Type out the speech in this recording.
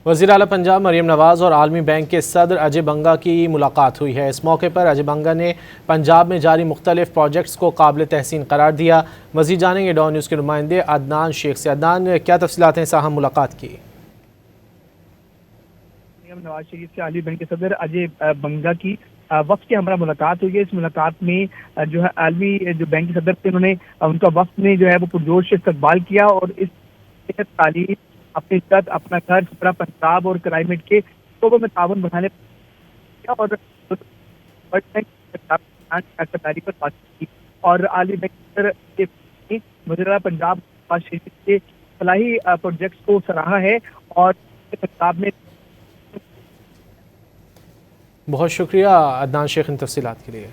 وزیر اعلیٰ پنجاب مریم نواز اور عالمی بینک کے صدر اجے بنگا کی ملاقات ہوئی ہے۔ اس موقع پر اجے بنگا نے پنجاب میں جاری مختلف پروجیکٹس کو قابل تحسین قرار دیا۔ مزید جانیں گے ڈان نیوز کے نمائندے عدنان شیخ سے۔ عدنان، کیا تفصیلات ہیں ساہم ملاقات کی؟ نواز شریف سے عالمی بینک کے صدر اجے بنگا کی وفد کے ہمراہ ملاقات ہوئی ہے۔ اس ملاقات میں جو ہے عالمی جو بینک کے صدر تھے، انہوں نے ان کا وفد نے جو ہے وہ پرجوش استقبال کیا اور اس تعلیم، اپنی عزت، اپنا گھر، خطرہ پنجاب اور کلائمیٹ کے شعبوں میں تعاون بڑھانے اور پر بات کی اور عالمی بینک کے وزیر اعلیٰ پنجاب نواز شریف کے فلاحی پروجیکٹس کو سراہا ہے اور پنجاب میں بہت شکریہ عدنان شیخ ان تفصیلات کے لیے۔